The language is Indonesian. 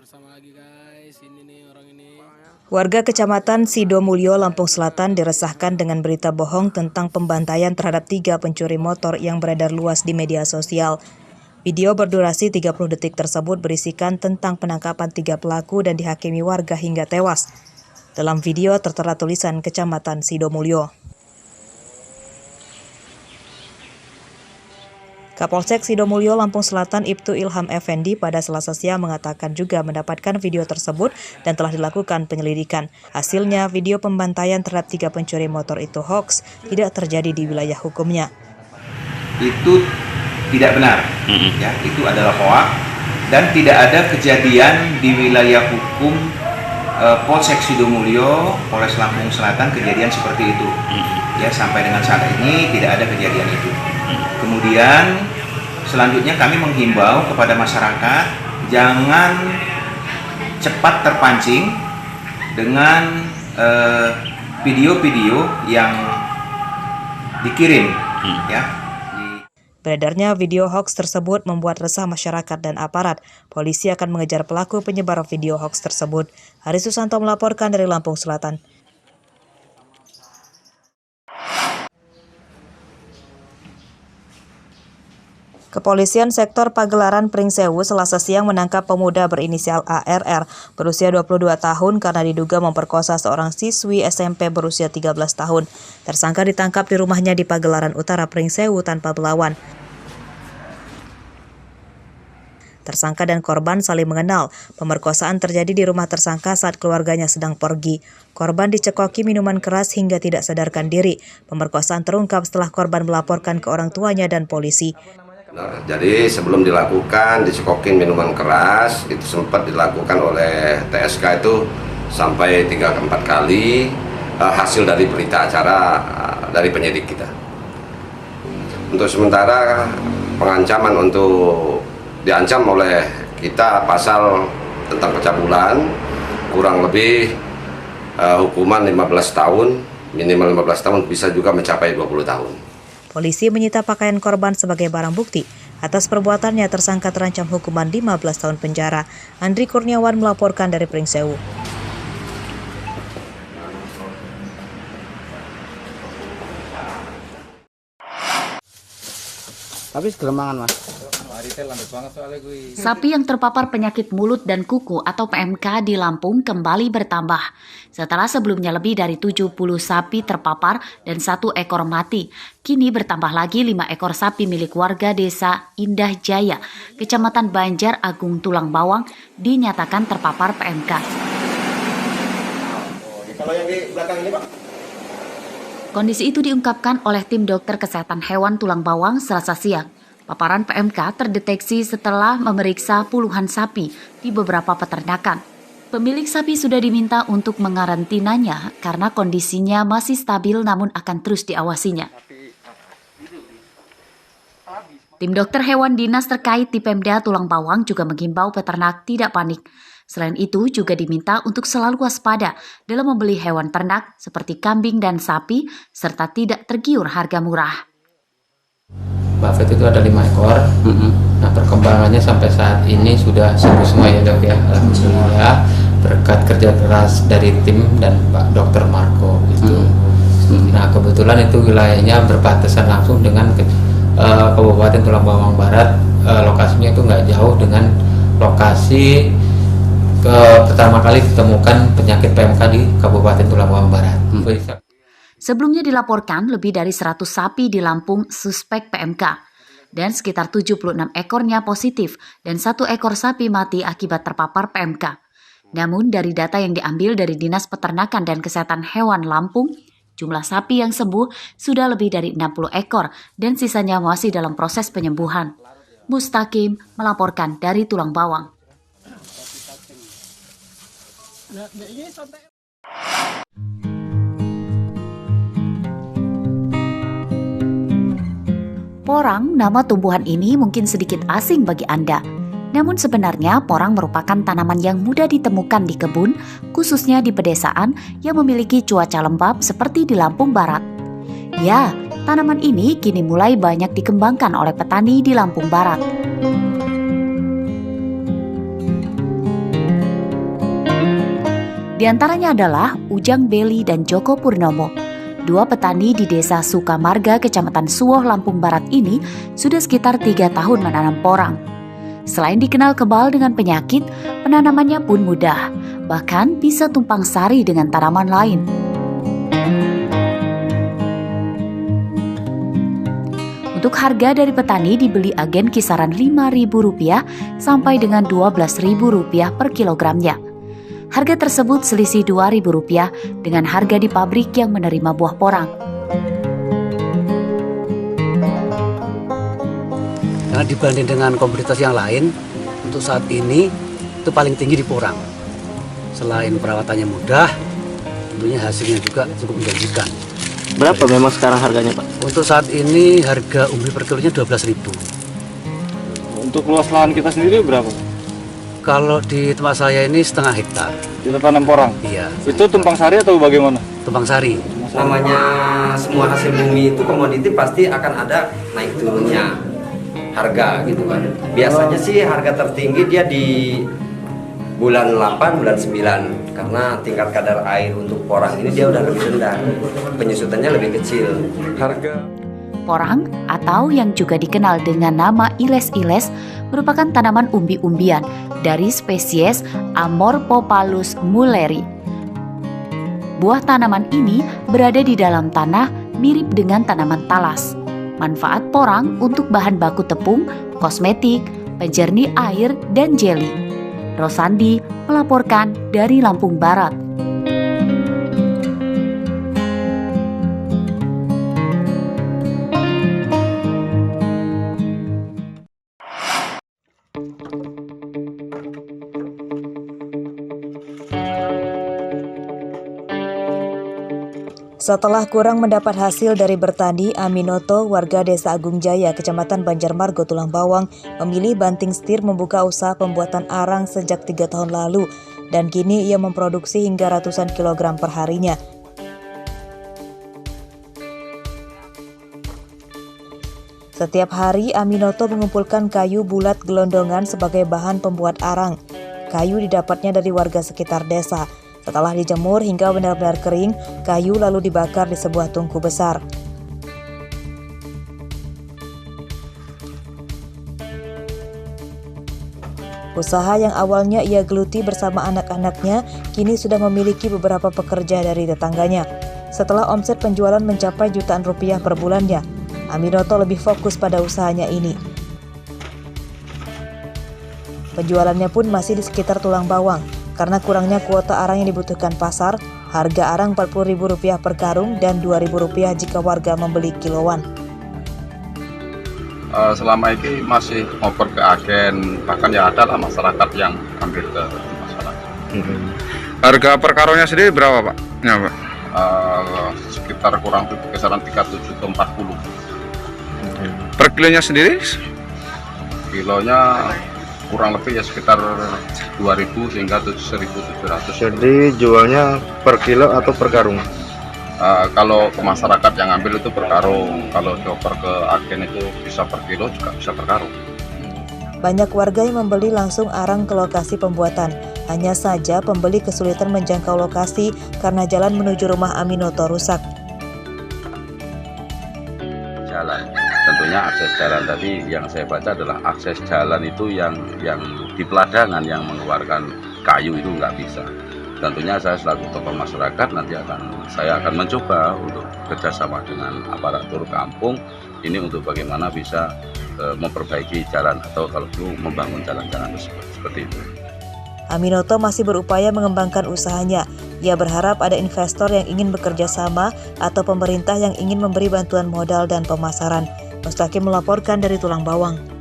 bersama lagi guys. Ini nih orang ini. Warga Kecamatan Sidomulyo, Lampung Selatan diresahkan dengan berita bohong tentang pembantaian terhadap 3 pencuri motor yang beredar luas di media sosial. Video berdurasi 30 detik tersebut berisikan tentang penangkapan 3 pelaku dan dihakimi warga hingga tewas. Dalam video tertera tulisan Kecamatan Sidomulyo. Kapolsek Sidomulyo, Lampung Selatan, Ibtu Ilham Effendi pada Selasa siang mengatakan juga mendapatkan video tersebut dan telah dilakukan penyelidikan. Hasilnya, video pembantaian terhadap 3 pencuri motor itu hoax, tidak terjadi di wilayah hukumnya. Itu tidak benar, ya, itu adalah hoax dan tidak ada kejadian di wilayah hukum Polsek Sidomulyo, Polres Lampung Selatan kejadian seperti itu. Ya, sampai dengan saat ini tidak ada kejadian itu. Kemudian selanjutnya kami menghimbau kepada masyarakat jangan cepat terpancing dengan video-video yang dikirim, ya. Beredarnya video hoax tersebut membuat resah masyarakat dan aparat. Polisi akan mengejar pelaku penyebar video hoax tersebut. Hari Susanto melaporkan dari Lampung Selatan. Kepolisian Sektor Pagelaran Pringsewu Selasa siang menangkap pemuda berinisial ARR berusia 22 tahun karena diduga memperkosa seorang siswi SMP berusia 13 tahun. Tersangka ditangkap di rumahnya di Pagelaran Utara Pringsewu tanpa melawan. Tersangka dan korban saling mengenal. Pemerkosaan terjadi di rumah tersangka saat keluarganya sedang pergi. Korban dicekoki minuman keras hingga tidak sadarkan diri. Pemerkosaan terungkap setelah korban melaporkan ke orang tuanya dan polisi. Nah, jadi sebelum dilakukan dicekokin minuman keras, itu sempat dilakukan oleh TSK itu sampai 3-4 kali, hasil dari berita acara dari penyidik kita. Untuk sementara pengancaman untuk diancam oleh kita pasal tentang pencabulan, kurang lebih hukuman 15 tahun, minimal 15 tahun, bisa juga mencapai 20 tahun. Polisi menyita pakaian korban sebagai barang bukti. Atas perbuatannya tersangka terancam hukuman 15 tahun penjara. Andri Kurniawan melaporkan dari Pringsewu. Tapi segelemangan mas. Sapi yang terpapar penyakit mulut dan kuku atau PMK di Lampung kembali bertambah. Setelah sebelumnya lebih dari 70 sapi terpapar dan 1 ekor mati, kini bertambah lagi 5 ekor sapi milik warga desa Indah Jaya, Kecamatan Banjar Agung Tulang Bawang, dinyatakan terpapar PMK. Kalau yang di belakang ini, Pak? Kondisi itu diungkapkan oleh tim dokter kesehatan hewan Tulang Bawang Selasa siang. Paparan PMK terdeteksi setelah memeriksa puluhan sapi di beberapa peternakan. Pemilik sapi sudah diminta untuk mengarantinanya karena kondisinya masih stabil namun akan terus diawasinya. Tim dokter hewan dinas terkait di Pemda Tulang Bawang juga menghimbau peternak tidak panik. Selain itu juga diminta untuk selalu waspada dalam membeli hewan ternak seperti kambing dan sapi serta tidak tergiur harga murah. Buffet itu ada 5 ekor. Nah, perkembangannya sampai saat ini sudah sembuh semua ya dok ya, alhamdulillah berkat kerja keras dari tim dan Pak Dr. Marco itu. Nah, kebetulan itu wilayahnya berbatasan langsung dengan Kabupaten Tulang Bawang Barat. Lokasinya itu nggak jauh dengan lokasi pertama kali ditemukan penyakit PMK di Kabupaten Tulang Bawang Barat. Sebelumnya dilaporkan lebih dari 100 sapi di Lampung suspek PMK dan sekitar 76 ekornya positif dan 1 ekor sapi mati akibat terpapar PMK. Namun dari data yang diambil dari Dinas Peternakan dan Kesehatan Hewan Lampung, jumlah sapi yang sembuh sudah lebih dari 60 ekor dan sisanya masih dalam proses penyembuhan. Mustaqim melaporkan dari Tulang Bawang. Porang, nama tumbuhan ini mungkin sedikit asing bagi Anda. Namun sebenarnya porang merupakan tanaman yang mudah ditemukan di kebun, khususnya di pedesaan yang memiliki cuaca lembab seperti di Lampung Barat. Ya, tanaman ini kini mulai banyak dikembangkan oleh petani di Lampung Barat. Di antaranya adalah Ujang Beli dan Joko Purnomo. Dua petani di Desa Sukamarga, Kecamatan Suwoh, Lampung Barat ini sudah sekitar 3 tahun menanam porang. Selain dikenal kebal dengan penyakit, penanamannya pun mudah, bahkan bisa tumpang sari dengan tanaman lain. Untuk harga dari petani dibeli agen kisaran Rp5.000 sampai dengan Rp12.000 per kilogramnya. Harga tersebut selisih Rp2.000 dengan harga di pabrik yang menerima buah porang. Karena dibanding dengan komoditas yang lain, untuk saat ini itu paling tinggi di porang. Selain perawatannya mudah, tentunya hasilnya juga cukup menjanjikan. Berapa memang sekarang harganya, Pak? Untuk saat ini harga umbi per kilonya Rp12.000. Untuk luas lahan kita sendiri berapa? Kalau di tempat saya ini setengah hektar. Kita tanam porang? Iya. Itu tumpang sari atau bagaimana? Tumpang sari. Namanya semua hasil bumi itu komoditi pasti akan ada naik turunnya harga gitu kan. Biasanya sih harga tertinggi dia di bulan 8, bulan 9 karena tingkat kadar air untuk porang ini dia udah lebih rendah. Penyusutannya lebih kecil. Harga Porang atau yang juga dikenal dengan nama iles-iles merupakan tanaman umbi-umbian dari spesies Amorphopalus mulleri. Buah tanaman ini berada di dalam tanah mirip dengan tanaman talas. Manfaat porang untuk bahan baku tepung, kosmetik, penjernih air, dan jeli. Rosandi melaporkan dari Lampung Barat. Setelah kurang mendapat hasil dari bertani, Aminoto, warga Desa Agung Jaya, Kecamatan Banjarmargo, Tulang Bawang, memilih banting setir membuka usaha pembuatan arang sejak 3 tahun lalu, dan kini ia memproduksi hingga ratusan kilogram per harinya. Setiap hari, Aminoto mengumpulkan kayu bulat gelondongan sebagai bahan pembuat arang. Kayu didapatnya dari warga sekitar desa. Setelah dijemur hingga benar-benar kering, kayu lalu dibakar di sebuah tungku besar. Usaha yang awalnya ia geluti bersama anak-anaknya, kini sudah memiliki beberapa pekerja dari tetangganya. Setelah omset penjualan mencapai jutaan rupiah per bulannya, Aminoto lebih fokus pada usahanya ini. Penjualannya pun masih di sekitar Tulang Bawang. Karena kurangnya kuota arang yang dibutuhkan pasar, harga arang Rp40.000 per karung dan Rp2.000 jika warga membeli kiloan. Selama ini masih ngoper ke agen, bahkan ya ada lah masyarakat yang ambil ke masyarakat. Harga per karungnya sendiri berapa, Pak? Ya, Pak. Sekitar kurang lebih kisaran 37 ke 40. Per kilonya sendiri? Kilonya kurang lebih ya sekitar 2.000 hingga 1.700. Jadi jualnya per kilo atau per karung? Kalau ke masyarakat yang ambil itu per karung, kalau dioper ke agen itu bisa per kilo juga bisa per karung. Banyak warga yang membeli langsung arang ke lokasi pembuatan. Hanya saja pembeli kesulitan menjangkau lokasi karena jalan menuju rumah Aminoto rusak. Jalan. Tentunya akses jalan tadi yang saya baca adalah akses jalan itu yang di peladangan yang mengeluarkan kayu itu nggak bisa. Tentunya saya selaku tokoh masyarakat nanti saya akan mencoba untuk kerjasama dengan aparatur kampung ini untuk bagaimana bisa memperbaiki jalan atau kalau perlu membangun jalan-jalan tersebut seperti itu. Aminoto masih berupaya mengembangkan usahanya. Ia berharap ada investor yang ingin bekerja sama atau pemerintah yang ingin memberi bantuan modal dan pemasaran. Mustaqim melaporkan dari Tulang Bawang.